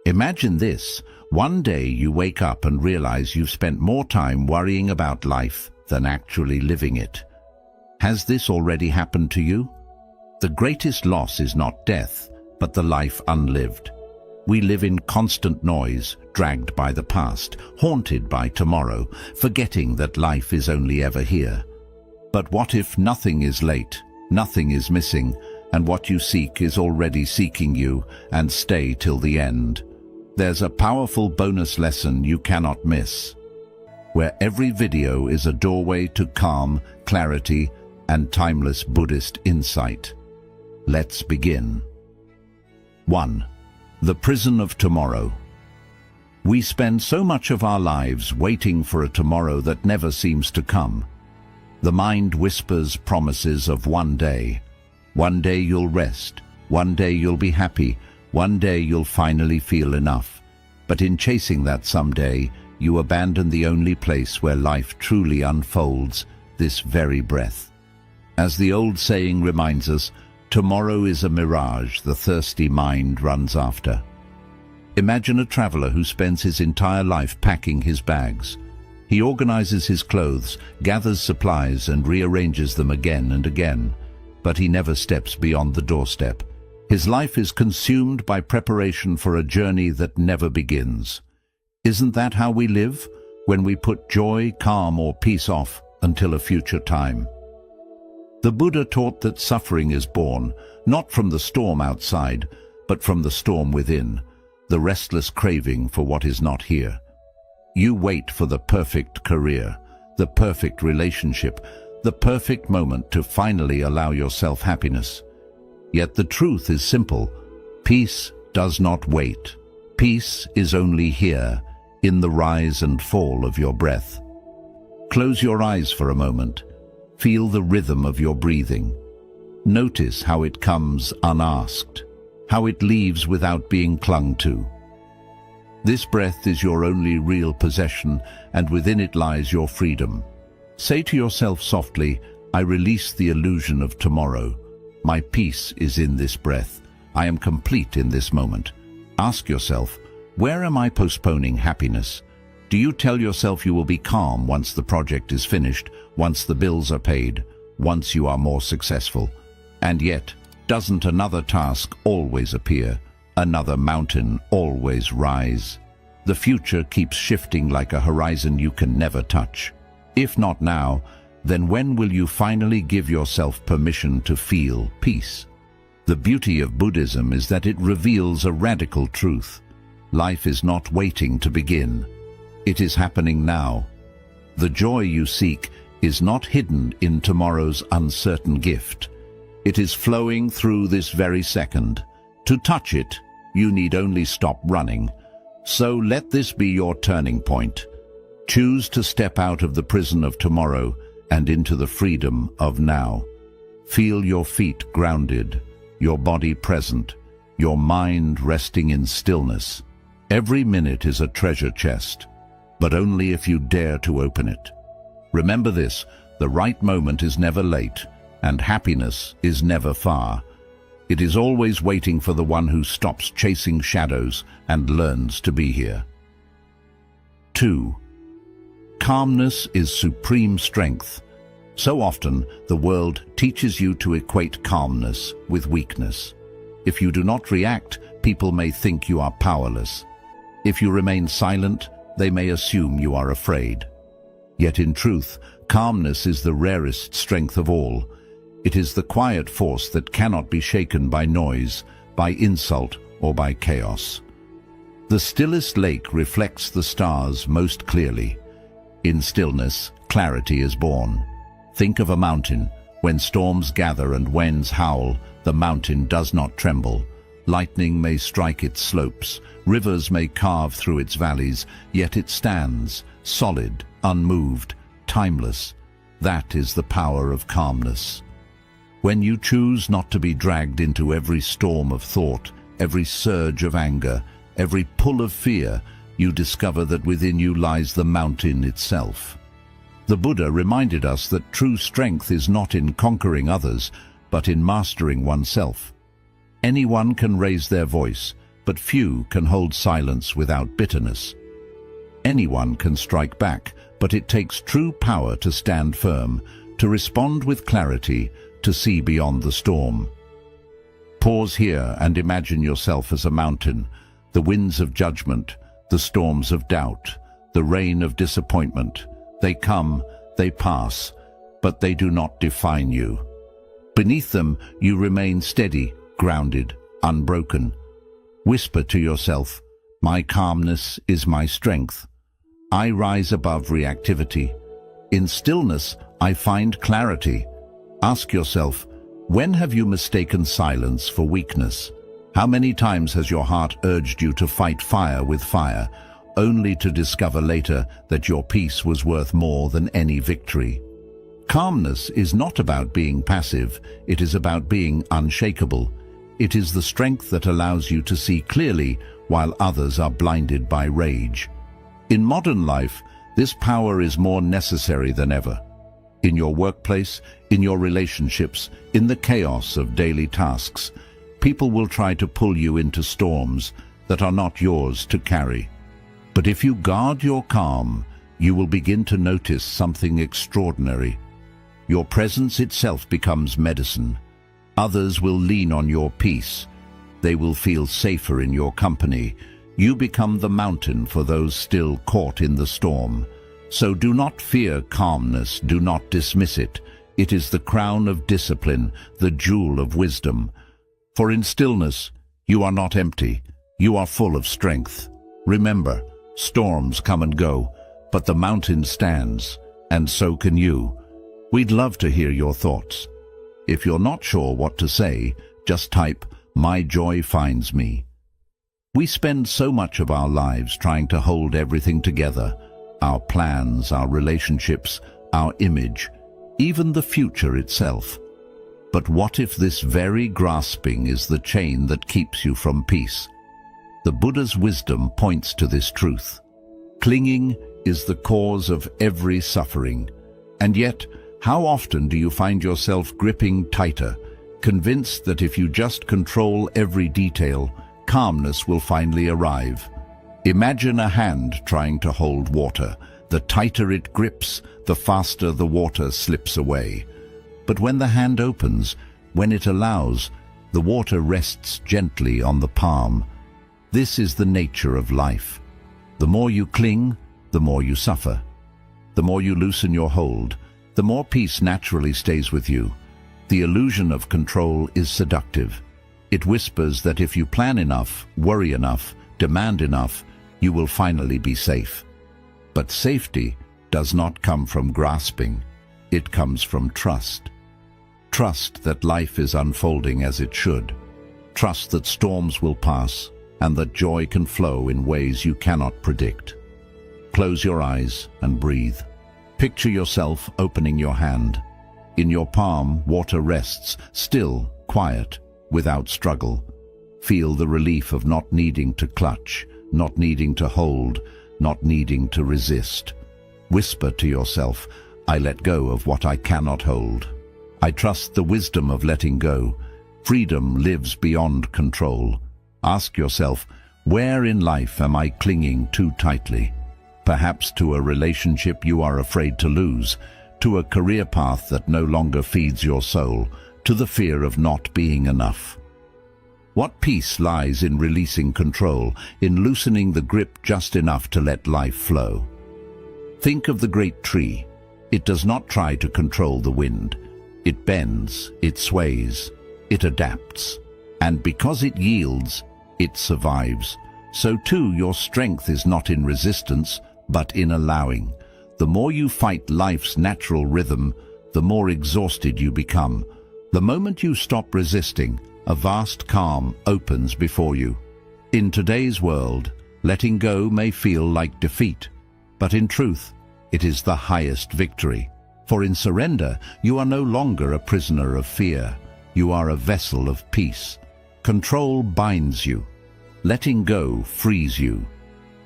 Imagine this. One day you wake up and realize you've spent more time worrying about life than actually living it. Has this already happened to you? The greatest loss is not death, but the life unlived. We live in constant noise, dragged by the past, haunted by tomorrow, forgetting that life is only ever here. But what if nothing is late, nothing is missing, and what you seek is already seeking you, and stay till the end? There's a powerful bonus lesson you cannot miss, where every video is a doorway to calm, clarity, and timeless Buddhist insight. Let's begin. 1. The prison of tomorrow. We spend so much of our lives waiting for a tomorrow that never seems to come. The mind whispers promises of one day. One day you'll rest. One day you'll be happy. One day you'll finally feel enough. But in chasing that someday, you abandon the only place where life truly unfolds, this very breath. As the old saying reminds us, tomorrow is a mirage the thirsty mind runs after. Imagine a traveler who spends his entire life packing his bags. He organizes his clothes, gathers supplies, and rearranges them again and again. But he never steps beyond the doorstep. His life is consumed by preparation for a journey that never begins. Isn't that how we live, when we put joy, calm, or peace off until a future time? The Buddha taught that suffering is born, not from the storm outside, but from the storm within, the restless craving for what is not here. You wait for the perfect career, the perfect relationship, the perfect moment to finally allow yourself happiness. Yet the truth is simple. Peace does not wait. Peace is only here, in the rise and fall of your breath. Close your eyes for a moment. Feel the rhythm of your breathing. Notice how it comes unasked, how it leaves without being clung to. This breath is your only real possession, and within it lies your freedom. Say to yourself softly, I release the illusion of tomorrow. My peace is in this breath. I am complete in this moment. Ask yourself, where am I postponing happiness? Do you tell yourself you will be calm once the project is finished, once the bills are paid, once you are more successful? And yet, doesn't another task always appear? Another mountain always rise? The future keeps shifting like a horizon you can never touch. If not now, then when will you finally give yourself permission to feel peace? The beauty of Buddhism is that it reveals a radical truth. Life is not waiting to begin. It is happening now. The joy you seek is not hidden in tomorrow's uncertain gift. It is flowing through this very second. To touch it, you need only stop running. So let this be your turning point. Choose to step out of the prison of tomorrow and into the freedom of now. Feel your feet grounded, your body present, your mind resting in stillness. Every minute is a treasure chest, but only if you dare to open it. Remember this, the right moment is never late, and happiness is never far. It is always waiting for the one who stops chasing shadows and learns to be here. 2. Calmness is supreme strength. So often, the world teaches you to equate calmness with weakness. If you do not react, people may think you are powerless. If you remain silent, they may assume you are afraid. Yet in truth, calmness is the rarest strength of all. It is the quiet force that cannot be shaken by noise, by insult, or by chaos. The stillest lake reflects the stars most clearly. In stillness, clarity is born. Think of a mountain. When storms gather and winds howl, the mountain does not tremble. Lightning may strike its slopes, rivers may carve through its valleys, yet it stands, solid, unmoved, timeless. That is the power of calmness. When you choose not to be dragged into every storm of thought, every surge of anger, every pull of fear, you discover that within you lies the mountain itself. The Buddha reminded us that true strength is not in conquering others, but in mastering oneself. Anyone can raise their voice, but few can hold silence without bitterness. Anyone can strike back, but it takes true power to stand firm, to respond with clarity, to see beyond the storm. Pause here and imagine yourself as a mountain, the winds of judgment, the storms of doubt, the rain of disappointment. They come, they pass, but they do not define you. Beneath them, you remain steady, grounded, unbroken. Whisper to yourself, "My calmness is my strength. I rise above reactivity. In stillness, I find clarity." Ask yourself, when have you mistaken silence for weakness? How many times has your heart urged you to fight fire with fire, only to discover later that your peace was worth more than any victory? Calmness is not about being passive, it is about being unshakable. It is the strength that allows you to see clearly while others are blinded by rage. In modern life, this power is more necessary than ever. In your workplace, in your relationships, in the chaos of daily tasks, people will try to pull you into storms that are not yours to carry. But if you guard your calm, you will begin to notice something extraordinary. Your presence itself becomes medicine. Others will lean on your peace. They will feel safer in your company. You become the mountain for those still caught in the storm. So do not fear calmness, do not dismiss it. It is the crown of discipline, the jewel of wisdom. For in stillness, you are not empty, you are full of strength. Remember, storms come and go, but the mountain stands, and so can you. We'd love to hear your thoughts. If you're not sure what to say, just type, "My joy finds me." We spend so much of our lives trying to hold everything together, our plans, our relationships, our image, even the future itself. But what if this very grasping is the chain that keeps you from peace? The Buddha's wisdom points to this truth. Clinging is the cause of every suffering. And yet, how often do you find yourself gripping tighter, convinced that if you just control every detail, calmness will finally arrive? Imagine a hand trying to hold water. The tighter it grips, the faster the water slips away. But when the hand opens, when it allows, the water rests gently on the palm. This is the nature of life. The more you cling, the more you suffer. The more you loosen your hold, the more peace naturally stays with you. The illusion of control is seductive. It whispers that if you plan enough, worry enough, demand enough, you will finally be safe. But safety does not come from grasping. It comes from trust. Trust that life is unfolding as it should. Trust that storms will pass and that joy can flow in ways you cannot predict. Close your eyes and breathe. Picture yourself opening your hand. In your palm, water rests, still, quiet, without struggle. Feel the relief of not needing to clutch, not needing to hold, not needing to resist. Whisper to yourself, "I let go of what I cannot hold. I trust the wisdom of letting go. Freedom lives beyond control." Ask yourself, where in life am I clinging too tightly? Perhaps to a relationship you are afraid to lose, to a career path that no longer feeds your soul, to the fear of not being enough. What peace lies in releasing control, in loosening the grip just enough to let life flow? Think of the great tree. It does not try to control the wind. It bends, it sways, it adapts. And because it yields, it survives. So too, your strength is not in resistance, but in allowing. The more you fight life's natural rhythm, the more exhausted you become. The moment you stop resisting, a vast calm opens before you. In today's world, letting go may feel like defeat, but in truth, it is the highest victory. For in surrender, you are no longer a prisoner of fear. You are a vessel of peace. Control binds you. Letting go frees you.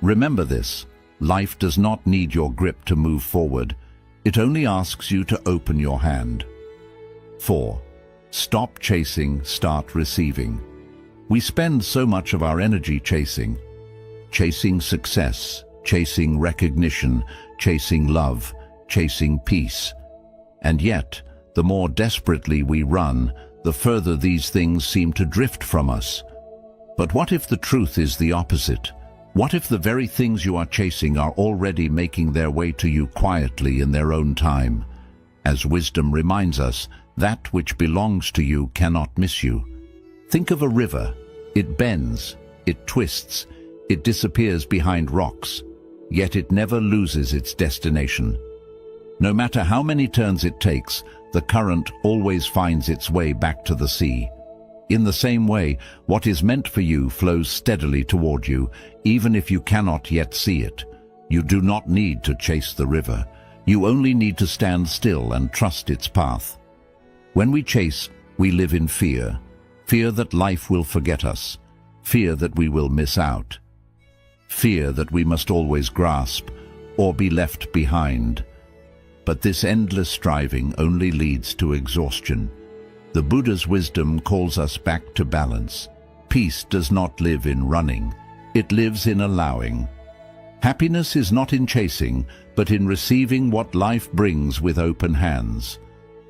Remember this, life does not need your grip to move forward. It only asks you to open your hand. 4. Stop chasing, start receiving. We spend so much of our energy chasing success, chasing recognition, chasing love, chasing peace. And yet, the more desperately we run, the further these things seem to drift from us. But what if the truth is the opposite? What if the very things you are chasing are already making their way to you quietly in their own time? As wisdom reminds us, that which belongs to you cannot miss you. Think of a river. It bends, it twists, it disappears behind rocks, yet it never loses its destination. No matter how many turns it takes, the current always finds its way back to the sea. In the same way, what is meant for you flows steadily toward you, even if you cannot yet see it. You do not need to chase the river. You only need to stand still and trust its path. When we chase, we live in fear. Fear that life will forget us. Fear that we will miss out. Fear that we must always grasp or be left behind. But this endless striving only leads to exhaustion. The Buddha's wisdom calls us back to balance. Peace does not live in running. It lives in allowing. Happiness is not in chasing, but in receiving what life brings with open hands.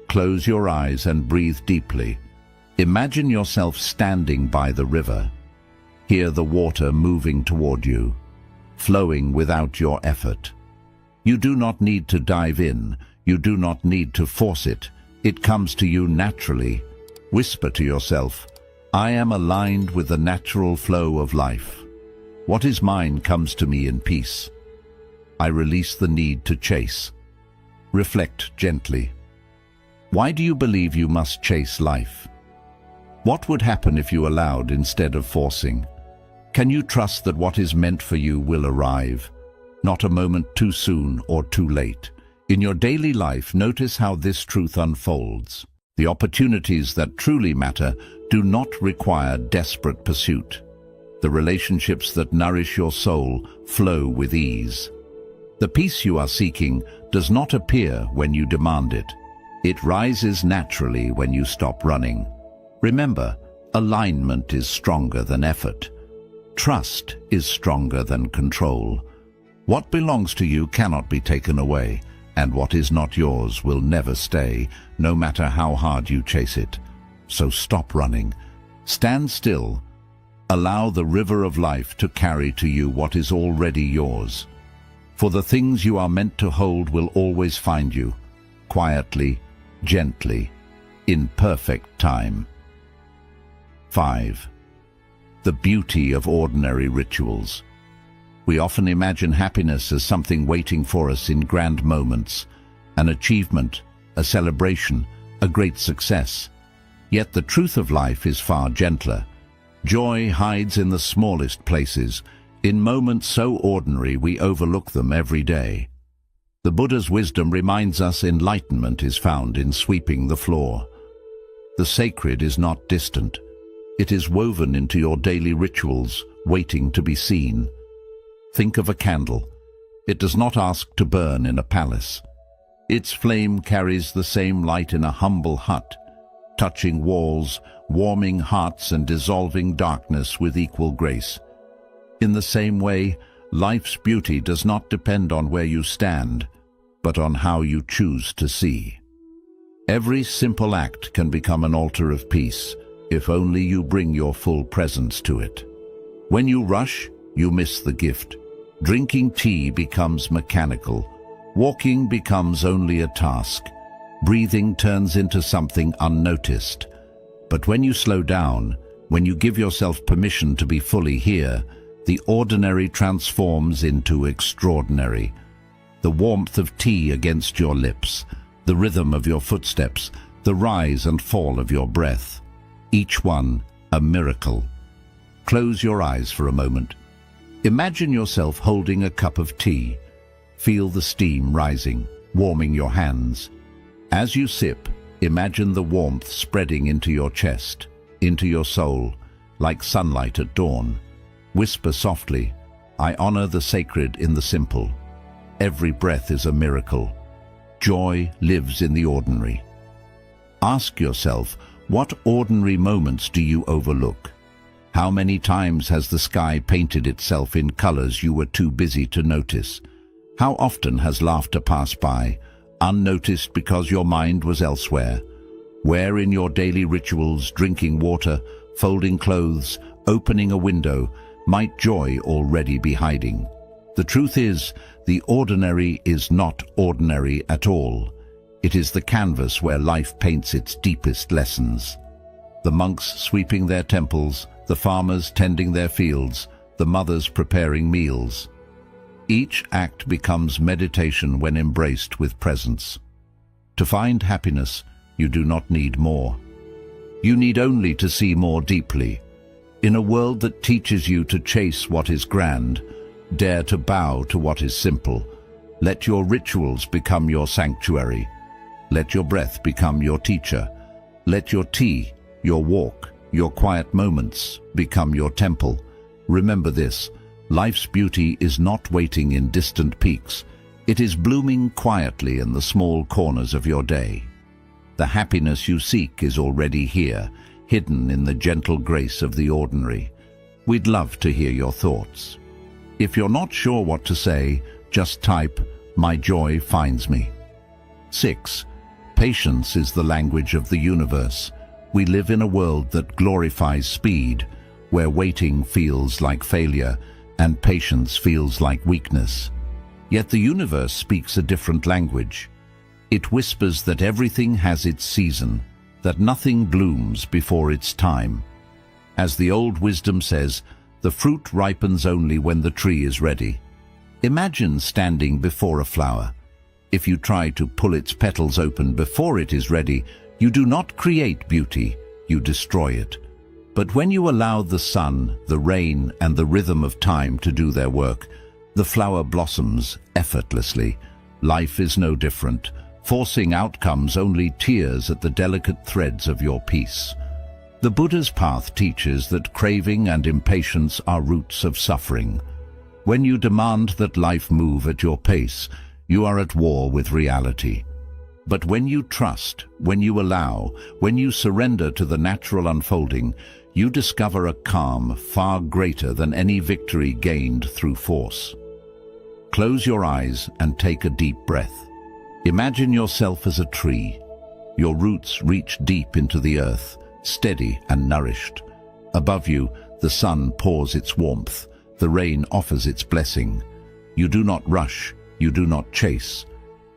Close your eyes and breathe deeply. Imagine yourself standing by the river. Hear the water moving toward you, flowing without your effort. You do not need to dive in. You do not need to force it. It comes to you naturally. Whisper to yourself, I am aligned with the natural flow of life. What is mine comes to me in peace. I release the need to chase. Reflect gently. Why do you believe you must chase life? What would happen if you allowed instead of forcing? Can you trust that what is meant for you will arrive? Not a moment too soon or too late. In your daily life, notice how this truth unfolds. The opportunities that truly matter do not require desperate pursuit. The relationships that nourish your soul flow with ease. The peace you are seeking does not appear when you demand it. It rises naturally when you stop running. Remember, alignment is stronger than effort. Trust is stronger than control. What belongs to you cannot be taken away, and what is not yours will never stay, no matter how hard you chase it. So stop running. Stand still. Allow the river of life to carry to you what is already yours. For the things you are meant to hold will always find you, quietly, gently, in perfect time. 5. The beauty of ordinary rituals. We often imagine happiness as something waiting for us in grand moments, an achievement, a celebration, a great success. Yet the truth of life is far gentler. Joy hides in the smallest places, in moments so ordinary we overlook them every day. The Buddha's wisdom reminds us enlightenment is found in sweeping the floor. The sacred is not distant. It is woven into your daily rituals, waiting to be seen. Think of a candle. It does not ask to burn in a palace. Its flame carries the same light in a humble hut, touching walls, warming hearts and dissolving darkness with equal grace. In the same way, life's beauty does not depend on where you stand, but on how you choose to see. Every simple act can become an altar of peace, if only you bring your full presence to it. When you rush, you miss the gift. Drinking tea becomes mechanical. Walking becomes only a task. Breathing turns into something unnoticed. But when you slow down, when you give yourself permission to be fully here, the ordinary transforms into extraordinary. The warmth of tea against your lips, the rhythm of your footsteps, the rise and fall of your breath. Each one a miracle. Close your eyes for a moment. Imagine yourself holding a cup of tea. Feel the steam rising, warming your hands. As you sip, imagine the warmth spreading into your chest, into your soul, like sunlight at dawn. Whisper softly, I honor the sacred in the simple. Every breath is a miracle. Joy lives in the ordinary. Ask yourself, what ordinary moments do you overlook? How many times has the sky painted itself in colors you were too busy to notice? How often has laughter passed by, unnoticed because your mind was elsewhere? Where in your daily rituals, drinking water, folding clothes, opening a window, might joy already be hiding? The truth is, the ordinary is not ordinary at all. It is the canvas where life paints its deepest lessons. The monks sweeping their temples, the farmers tending their fields, the mothers preparing meals. Each act becomes meditation when embraced with presence. To find happiness, you do not need more. You need only to see more deeply. In a world that teaches you to chase what is grand, dare to bow to what is simple. Let your rituals become your sanctuary. Let your breath become your teacher. Let your tea, your walk, your quiet moments become your temple. Remember this, life's beauty is not waiting in distant peaks. It is blooming quietly in the small corners of your day. The happiness you seek is already here, hidden in the gentle grace of the ordinary. We'd love to hear your thoughts. If you're not sure what to say, just type, "My joy finds me." 6. Patience is the language of the universe. We live in a world that glorifies speed, where waiting feels like failure and patience feels like weakness. Yet the universe speaks a different language. It whispers that everything has its season, that nothing blooms before its time. As the old wisdom says, the fruit ripens only when the tree is ready. Imagine standing before a flower. If you try to pull its petals open before it is ready, you do not create beauty, you destroy it. But when you allow the sun, the rain, and the rhythm of time to do their work, the flower blossoms effortlessly. Life is no different. Forcing outcomes only tears at the delicate threads of your peace. The Buddha's path teaches that craving and impatience are roots of suffering. When you demand that life move at your pace, you are at war with reality. But when you trust, when you allow, when you surrender to the natural unfolding, you discover a calm far greater than any victory gained through force. Close your eyes and take a deep breath. Imagine yourself as a tree. Your roots reach deep into the earth, steady and nourished. Above you, the sun pours its warmth, the rain offers its blessing. You do not rush, you do not chase.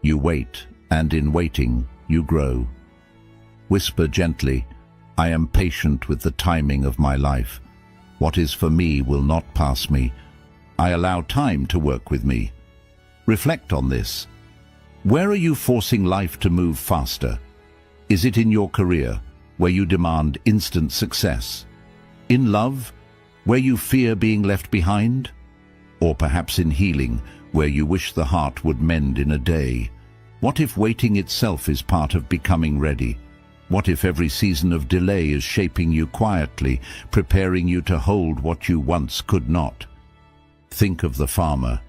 You wait, and in waiting, you grow. Whisper gently, "I am patient with the timing of my life. What is for me will not pass me. I allow time to work with me." Reflect on this. Where are you forcing life to move faster? Is it in your career, where you demand instant success? In love, where you fear being left behind? Or perhaps in healing, where you wish the heart would mend in a day? What if waiting itself is part of becoming ready? What if every season of delay is shaping you quietly, preparing you to hold what you once could not? Think of the farmer.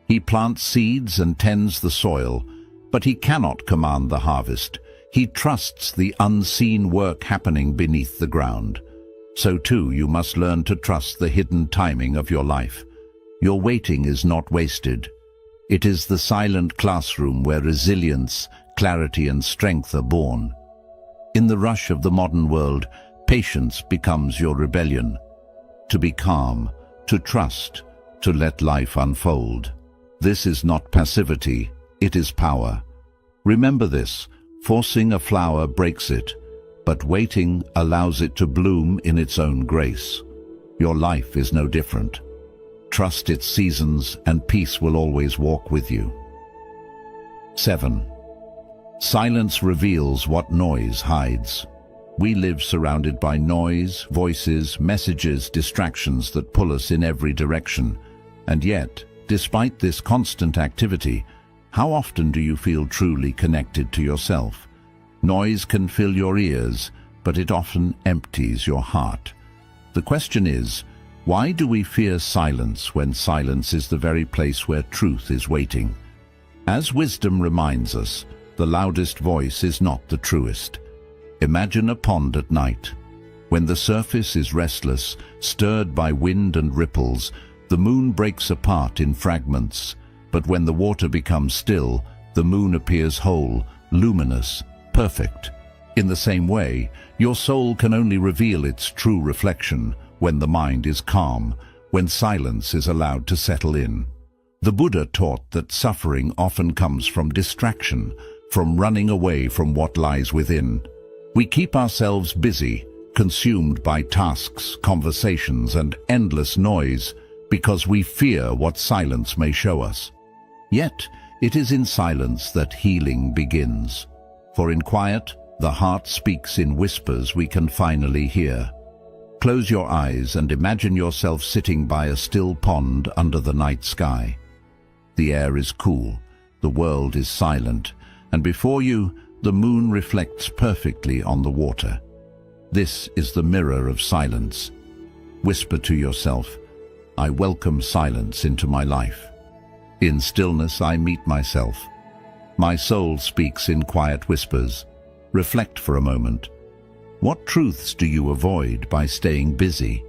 He plants seeds and tends the soil, but he cannot command the harvest. He trusts the unseen work happening beneath the ground. So too, you must learn to trust the hidden timing of your life. Your waiting is not wasted. It is the silent classroom where resilience, clarity, and strength are born. In the rush of the modern world, patience becomes your rebellion. To be calm, to trust, to let life unfold. This is not passivity, it is power. Remember this, forcing a flower breaks it, but waiting allows it to bloom in its own grace. Your life is no different. Trust its seasons and peace will always walk with you. 7. Silence reveals what noise hides. We live surrounded by noise, voices, messages, distractions that pull us in every direction. And yet, despite this constant activity, how often do you feel truly connected to yourself? Noise can fill your ears, but it often empties your heart. The question is, why do we fear silence when silence is the very place where truth is waiting? As wisdom reminds us, the loudest voice is not the truest. Imagine a pond at night. When the surface is restless, stirred by wind and ripples, the moon breaks apart in fragments. But when the water becomes still, the moon appears whole, luminous, perfect. In the same way, your soul can only reveal its true reflection when the mind is calm, when silence is allowed to settle in. The Buddha taught that suffering often comes from distraction, from running away from what lies within. We keep ourselves busy, consumed by tasks, conversations, and endless noise, because we fear what silence may show us. Yet, it is in silence that healing begins. For in quiet, the heart speaks in whispers we can finally hear. Close your eyes and imagine yourself sitting by a still pond under the night sky. The air is cool, the world is silent, and before you, the moon reflects perfectly on the water. This is the mirror of silence. Whisper to yourself, "I welcome silence into my life. In stillness I meet myself. My soul speaks in quiet whispers." Reflect for a moment. What truths do you avoid by staying busy?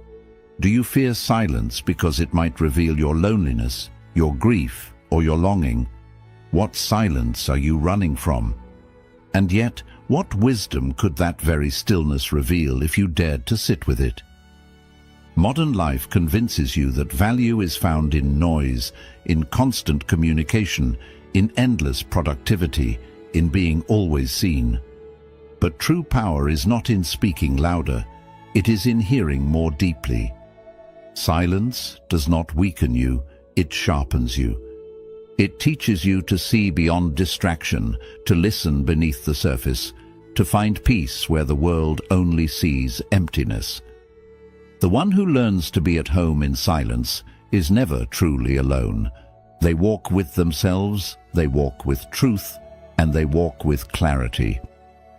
Do you fear silence because it might reveal your loneliness, your grief, or your longing? What silence are you running from? And yet, what wisdom could that very stillness reveal if you dared to sit with it? Modern life convinces you that value is found in noise, in constant communication, in endless productivity, in being always seen. But true power is not in speaking louder, it is in hearing more deeply. Silence does not weaken you, it sharpens you. It teaches you to see beyond distraction, to listen beneath the surface, to find peace where the world only sees emptiness. The one who learns to be at home in silence is never truly alone. They walk with themselves, they walk with truth, and they walk with clarity.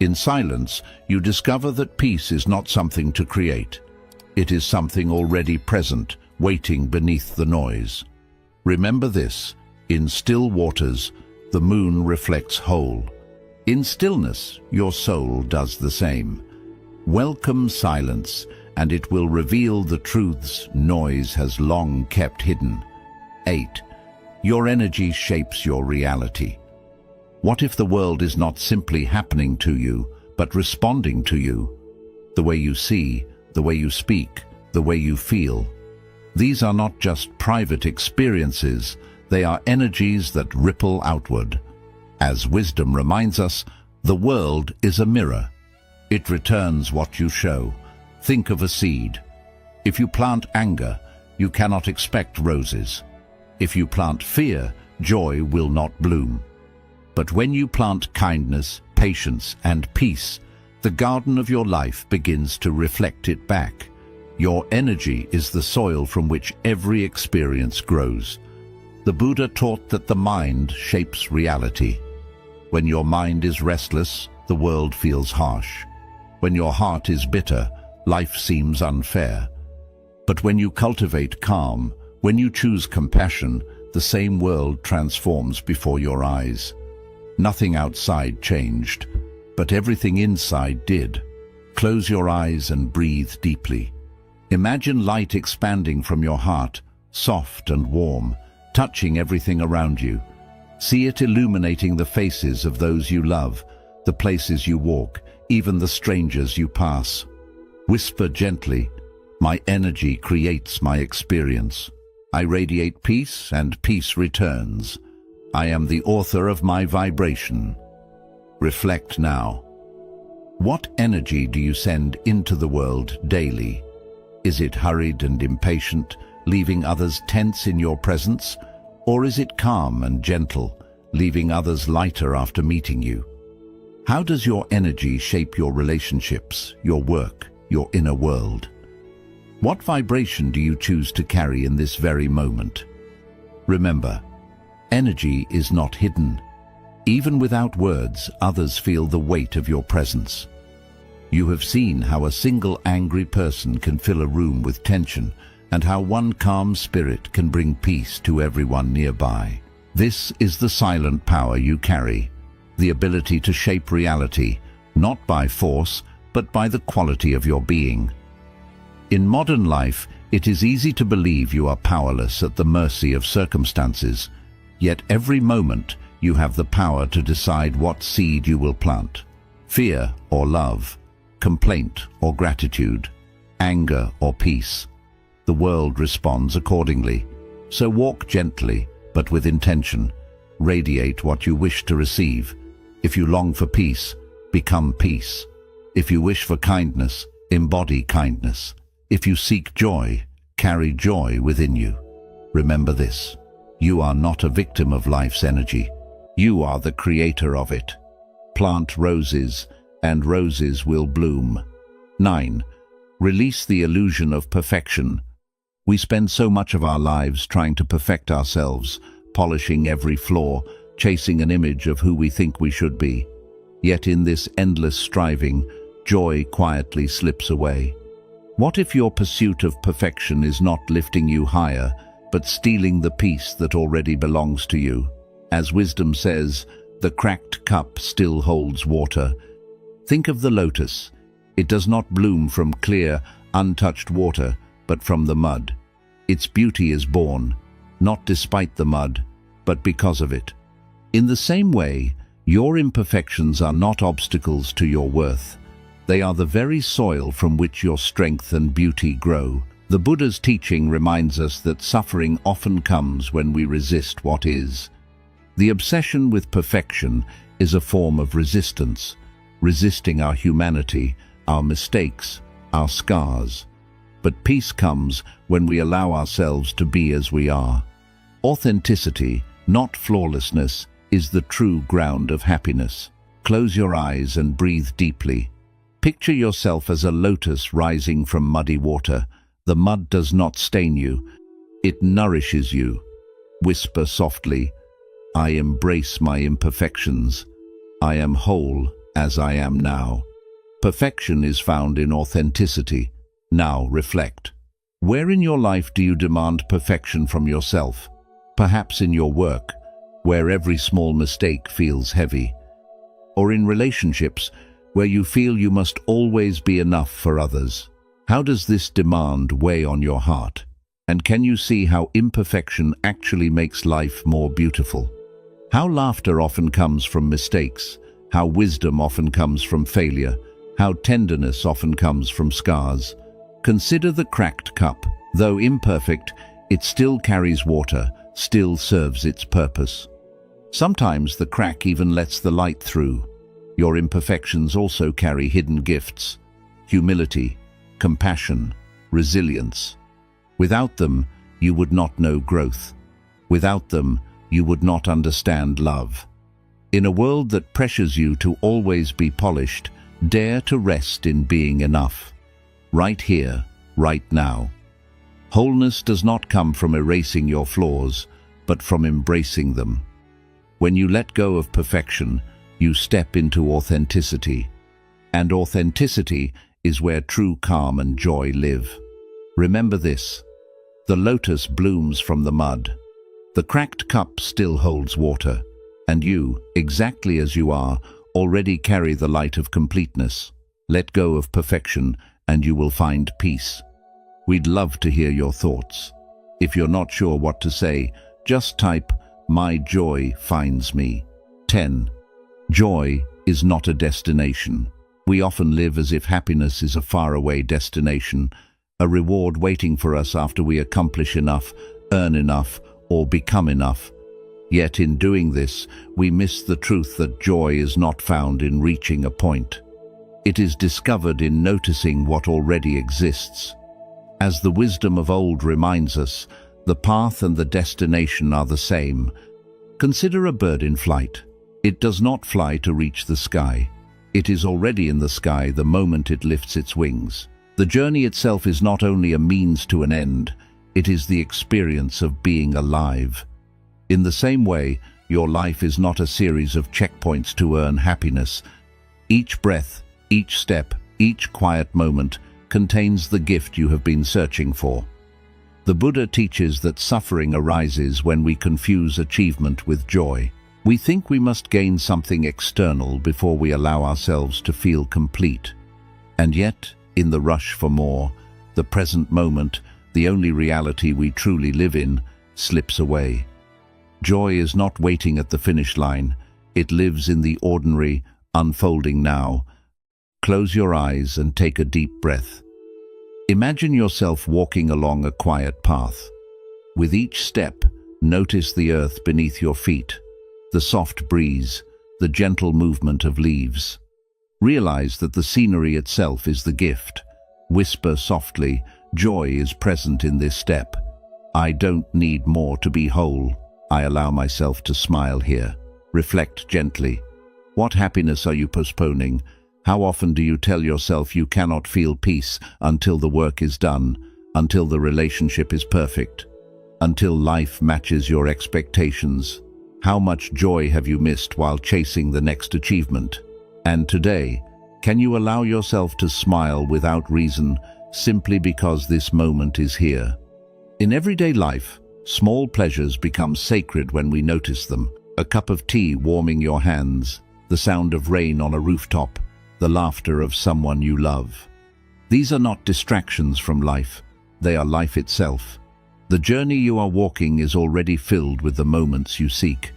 In silence, you discover that peace is not something to create. It is something already present, waiting beneath the noise. Remember this, in still waters, the moon reflects whole. In stillness, your soul does the same. Welcome silence, and it will reveal the truths noise has long kept hidden. 8. Your energy shapes your reality. What if the world is not simply happening to you, but responding to you? The way you see, the way you speak, the way you feel. These are not just private experiences, they are energies that ripple outward. As wisdom reminds us, the world is a mirror. It returns what you show. Think of a seed. If you plant anger, you cannot expect roses. If you plant fear, joy will not bloom. But when you plant kindness, patience, and peace, the garden of your life begins to reflect it back. Your energy is the soil from which every experience grows. The Buddha taught that the mind shapes reality. When your mind is restless, the world feels harsh. When your heart is bitter, life seems unfair. But when you cultivate calm, when you choose compassion, the same world transforms before your eyes. Nothing outside changed, but everything inside did. Close your eyes and breathe deeply. Imagine light expanding from your heart, soft and warm, touching everything around you. See it illuminating the faces of those you love, the places you walk, even the strangers you pass. Whisper gently, "My energy creates my experience. I radiate peace and peace returns. I am the author of my vibration." Reflect now. What energy do you send into the world daily? Is it hurried and impatient, leaving others tense in your presence? Or is it calm and gentle, leaving others lighter after meeting you? How does your energy shape your relationships, your work, your inner world? What vibration do you choose to carry in this very moment? Remember, energy is not hidden. Even without words, others feel the weight of your presence. You have seen how a single angry person can fill a room with tension, and how one calm spirit can bring peace to everyone nearby. This is the silent power you carry, the ability to shape reality, not by force, but by the quality of your being. In modern life, it is easy to believe you are powerless at the mercy of circumstances, yet every moment you have the power to decide what seed you will plant. Fear or love, complaint or gratitude, anger or peace. The world responds accordingly. So walk gently, but with intention. Radiate what you wish to receive. If you long for peace, become peace. If you wish for kindness, embody kindness. If you seek joy, carry joy within you. Remember this: you are not a victim of life's energy. You are the creator of it. Plant roses, and roses will bloom. 9. Release the illusion of perfection. We spend so much of our lives trying to perfect ourselves, polishing every flaw, chasing an image of who we think we should be. Yet in this endless striving, joy quietly slips away. What if your pursuit of perfection is not lifting you higher, but stealing the peace that already belongs to you? As wisdom says, the cracked cup still holds water. Think of the lotus. It does not bloom from clear, untouched water, but from the mud. Its beauty is born, not despite the mud, but because of it. In the same way, your imperfections are not obstacles to your worth. They are the very soil from which your strength and beauty grow. The Buddha's teaching reminds us that suffering often comes when we resist what is. The obsession with perfection is a form of resistance, resisting our humanity, our mistakes, our scars. But peace comes when we allow ourselves to be as we are. Authenticity, not flawlessness, is the true ground of happiness. Close your eyes and breathe deeply. Picture yourself as a lotus rising from muddy water. The mud does not stain you. It nourishes you. Whisper softly, "I embrace my imperfections. I am whole as I am now." Perfection is found in authenticity. Now reflect. Where in your life do you demand perfection from yourself? Perhaps in your work, where every small mistake feels heavy. Or in relationships, where you feel you must always be enough for others. How does this demand weigh on your heart? And can you see how imperfection actually makes life more beautiful? How laughter often comes from mistakes, how wisdom often comes from failure, how tenderness often comes from scars. Consider the cracked cup. Though imperfect, it still carries water, still serves its purpose. Sometimes the crack even lets the light through. Your imperfections also carry hidden gifts: humility, compassion, resilience. Without them, you would not know growth. Without them, you would not understand love. In a world that pressures you to always be polished, dare to rest in being enough. Right here, right now. Wholeness does not come from erasing your flaws, but from embracing them. When you let go of perfection, you step into authenticity. And authenticity is where true calm and joy live. Remember this: the lotus blooms from the mud. The cracked cup still holds water. And you, exactly as you are, already carry the light of completeness. Let go of perfection, and you will find peace. We'd love to hear your thoughts. If you're not sure what to say, just type, "My joy finds me." 10. Joy is not a destination. We often live as if happiness is a faraway destination, a reward waiting for us after we accomplish enough, earn enough, or become enough. Yet in doing this, we miss the truth that joy is not found in reaching a point. It is discovered in noticing what already exists. As the wisdom of old reminds us, the path and the destination are the same. Consider a bird in flight. It does not fly to reach the sky. It is already in the sky the moment it lifts its wings. The journey itself is not only a means to an end, it is the experience of being alive. In the same way, your life is not a series of checkpoints to earn happiness. Each breath, each step, each quiet moment contains the gift you have been searching for. The Buddha teaches that suffering arises when we confuse achievement with joy. We think we must gain something external before we allow ourselves to feel complete. And yet, in the rush for more, the present moment, the only reality we truly live in, slips away. Joy is not waiting at the finish line. It lives in the ordinary, unfolding now. Close your eyes and take a deep breath. Imagine yourself walking along a quiet path. With each step, notice the earth beneath your feet, the soft breeze, the gentle movement of leaves. Realize that the scenery itself is the gift. Whisper softly, joy is present in this step. I don't need more to be whole. I allow myself to smile here. Reflect gently. What happiness are you postponing? How often do you tell yourself you cannot feel peace until the work is done, until the relationship is perfect, until life matches your expectations? How much joy have you missed while chasing the next achievement? And today, can you allow yourself to smile without reason, simply because this moment is here? In everyday life, small pleasures become sacred when we notice them. A cup of tea warming your hands, the sound of rain on a rooftop, the laughter of someone you love. These are not distractions from life. They are life itself. The journey you are walking is already filled with the moments you seek.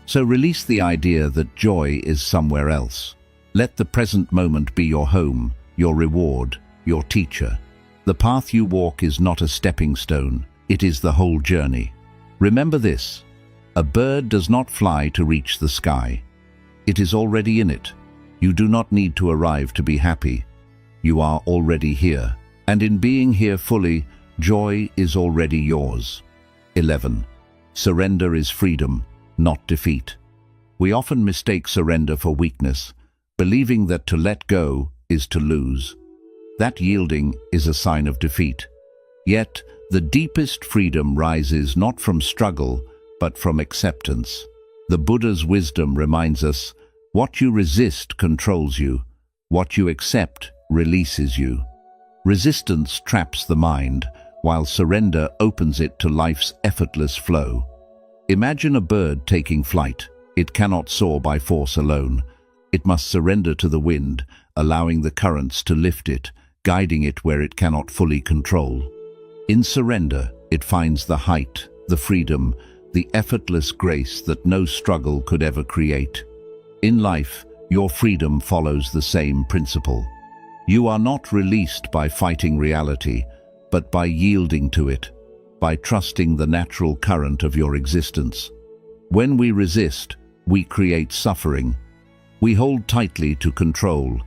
So release the idea that joy is somewhere else. Let the present moment be your home, your reward, your teacher. The path you walk is not a stepping stone. It is the whole journey. Remember this: a bird does not fly to reach the sky. It is already in it. You do not need to arrive to be happy. You are already here. And in being here fully, joy is already yours. 11. Surrender is freedom, not defeat. We often mistake surrender for weakness, believing that to let go is to lose. That yielding is a sign of defeat. Yet, the deepest freedom rises not from struggle, but from acceptance. The Buddha's wisdom reminds us, what you resist controls you. What you accept releases you. Resistance traps the mind, while surrender opens it to life's effortless flow. Imagine a bird taking flight. It cannot soar by force alone. It must surrender to the wind, allowing the currents to lift it, guiding it where it cannot fully control. In surrender, it finds the height, the freedom, the effortless grace that no struggle could ever create. In life, your freedom follows the same principle. You are not released by fighting reality, but by yielding to it, by trusting the natural current of your existence. When we resist, we create suffering. We hold tightly to control,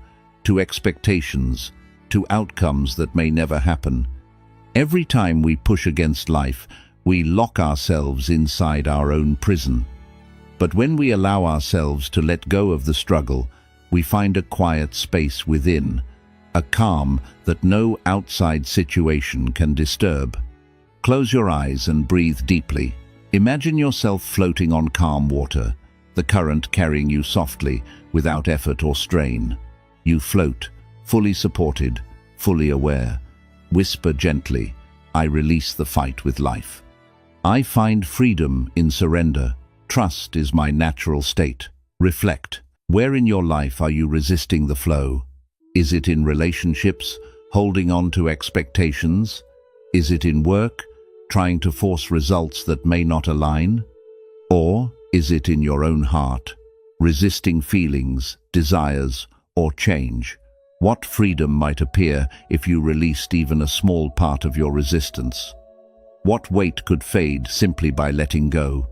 to expectations, to outcomes that may never happen. Every time we push against life, we lock ourselves inside our own prison. But when we allow ourselves to let go of the struggle, we find a quiet space within, a calm that no outside situation can disturb. Close your eyes and breathe deeply. Imagine yourself floating on calm water, the current carrying you softly, without effort or strain. You float, fully supported, fully aware. Whisper gently, I release the fight with life. I find freedom in surrender. Trust is my natural state. Reflect. Where in your life are you resisting the flow? Is it in relationships, holding on to expectations? Is it in work, trying to force results that may not align? Or is it in your own heart, resisting feelings, desires, or change? What freedom might appear if you released even a small part of your resistance? What weight could fade simply by letting go?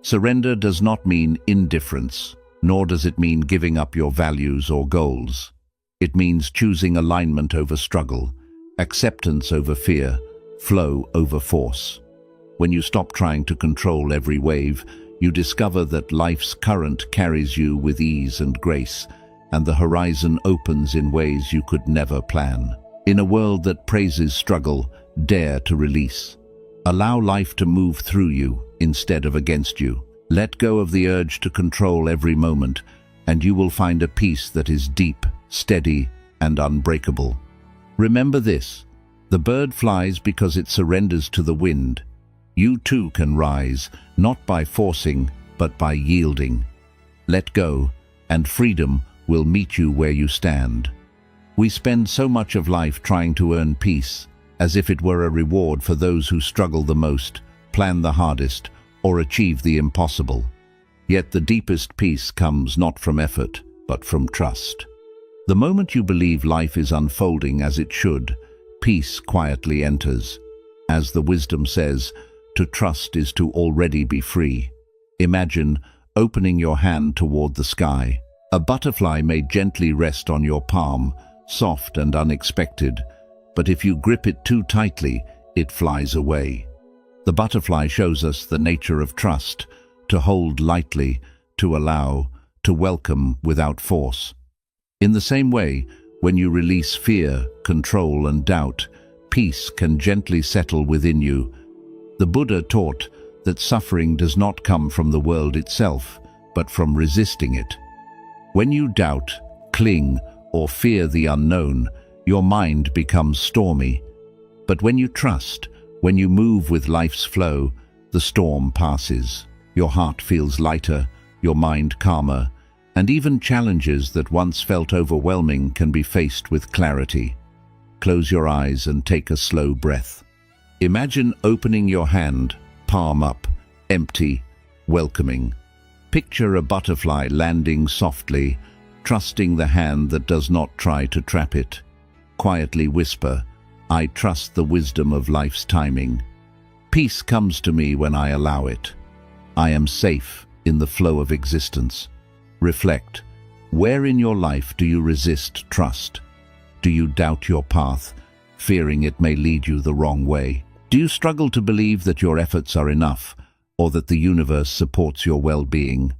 Surrender does not mean indifference, nor does it mean giving up your values or goals. It means choosing alignment over struggle, acceptance over fear, flow over force. When you stop trying to control every wave, you discover that life's current carries you with ease and grace, and the horizon opens in ways you could never plan. In a world that praises struggle, dare to release. Allow life to move through you instead of against you. Let go of the urge to control every moment, and you will find a peace that is deep, steady, and unbreakable. Remember this: the bird flies because it surrenders to the wind. You too can rise, not by forcing, but by yielding. Let go, and freedom will meet you where you stand. We spend so much of life trying to earn peace, as if it were a reward for those who struggle the most, plan the hardest, or achieve the impossible. Yet the deepest peace comes not from effort, but from trust. The moment you believe life is unfolding as it should, peace quietly enters. As the wisdom says, to trust is to already be free. Imagine opening your hand toward the sky. A butterfly may gently rest on your palm, soft and unexpected, but if you grip it too tightly, it flies away. The butterfly shows us the nature of trust, to hold lightly, to allow, to welcome without force. In the same way, when you release fear, control, and doubt, peace can gently settle within you. The Buddha taught that suffering does not come from the world itself, but from resisting it. When you doubt, cling, or fear the unknown, your mind becomes stormy. But when you trust, when you move with life's flow, the storm passes. Your heart feels lighter, your mind calmer, and even challenges that once felt overwhelming can be faced with clarity. Close your eyes and take a slow breath. Imagine opening your hand, palm up, empty, welcoming. Picture a butterfly landing softly, trusting the hand that does not try to trap it. Quietly whisper, I trust the wisdom of life's timing. Peace comes to me when I allow it. I am safe in the flow of existence. Reflect, where in your life do you resist trust? Do you doubt your path, fearing it may lead you the wrong way? Do you struggle to believe that your efforts are enough, or that the universe supports your well-being?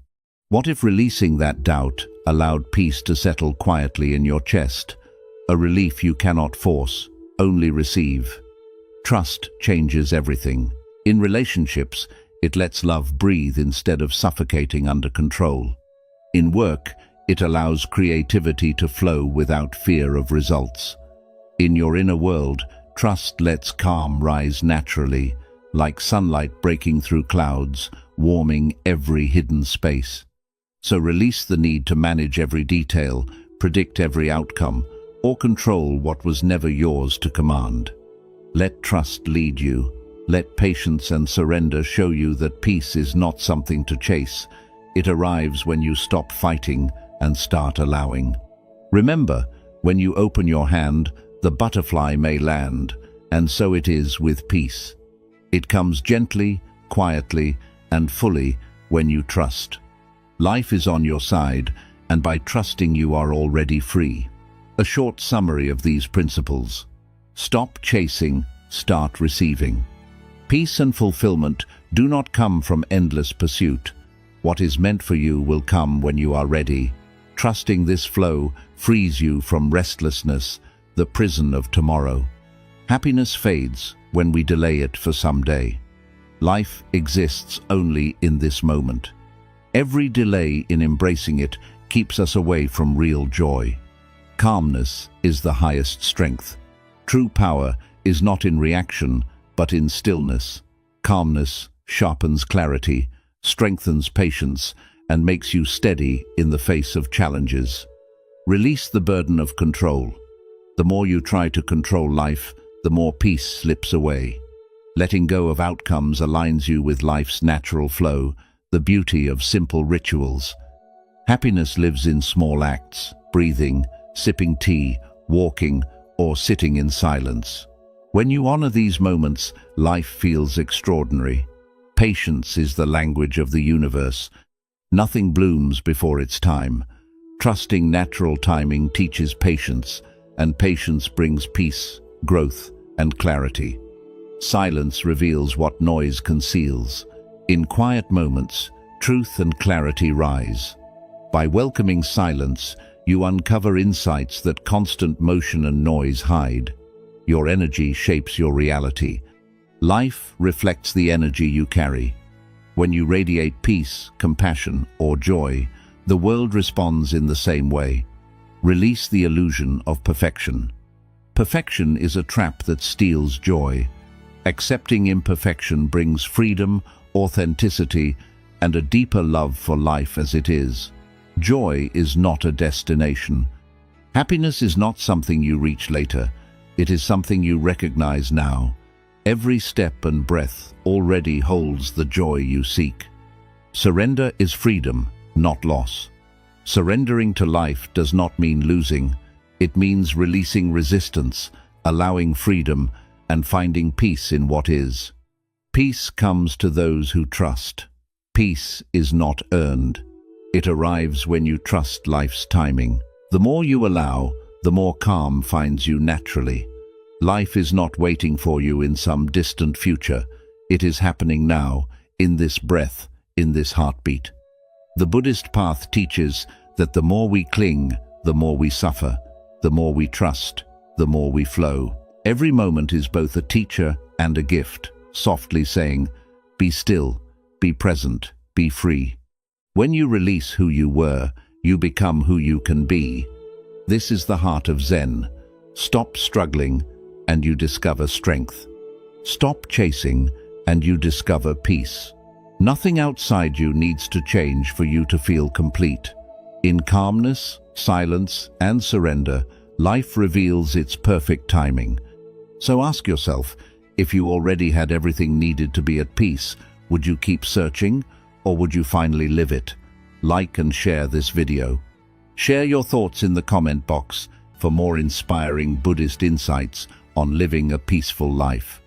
What if releasing that doubt allowed peace to settle quietly in your chest, a relief you cannot force, only receive? Trust changes everything. In relationships, it lets love breathe instead of suffocating under control. In work, it allows creativity to flow without fear of results. In your inner world, trust lets calm rise naturally, like sunlight breaking through clouds, warming every hidden space. So release the need to manage every detail, predict every outcome, or control what was never yours to command. Let trust lead you. Let patience and surrender show you that peace is not something to chase. It arrives when you stop fighting and start allowing. Remember, when you open your hand, the butterfly may land, and so it is with peace. It comes gently, quietly, and fully when you trust. Life is on your side, and by trusting you are already free. A short summary of these principles. Stop chasing, start receiving. Peace and fulfillment do not come from endless pursuit. What is meant for you will come when you are ready. Trusting this flow frees you from restlessness, the prison of tomorrow. Happiness fades when we delay it for some day. Life exists only in this moment. Every delay in embracing it keeps us away from real joy. Calmness is the highest strength. True power is not in reaction, but in stillness. Calmness sharpens clarity, strengthens patience, and makes you steady in the face of challenges. Release the burden of control. The more you try to control life, the more peace slips away. Letting go of outcomes aligns you with life's natural flow, the beauty of simple rituals. Happiness lives in small acts, breathing, sipping tea, walking, or sitting in silence. When you honor these moments, life feels extraordinary. Patience is the language of the universe. Nothing blooms before its time. Trusting natural timing teaches patience, and patience brings peace, growth, and clarity. Silence reveals what noise conceals. In quiet moments, truth and clarity rise. By welcoming silence, you uncover insights that constant motion and noise hide. Your energy shapes your reality. Life reflects the energy you carry. When you radiate peace, compassion, or joy, the world responds in the same way. Release the illusion of perfection. Perfection is a trap that steals joy. Accepting imperfection brings freedom, authenticity, and a deeper love for life as it is. Joy is not a destination. Happiness is not something you reach later. It is something you recognize now. Every step and breath already holds the joy you seek. Surrender is freedom, not loss. Surrendering to life does not mean losing. It means releasing resistance, allowing freedom, and finding peace in what is. Peace comes to those who trust. Peace is not earned. It arrives when you trust life's timing. The more you allow, the more calm finds you naturally. Life is not waiting for you in some distant future. It is happening now, in this breath, in this heartbeat. The Buddhist path teaches that the more we cling, the more we suffer. The more we trust, the more we flow. Every moment is both a teacher and a gift, softly saying, "Be still, be present, be free." When you release who you were, you become who you can be. This is the heart of Zen. Stop struggling, and you discover strength. Stop chasing, and you discover peace. Nothing outside you needs to change for you to feel complete. In calmness, silence, and surrender, life reveals its perfect timing. So ask yourself, if you already had everything needed to be at peace, would you keep searching, or would you finally live it? Like and share this video. Share your thoughts in the comment box for more inspiring Buddhist insights on living a peaceful life.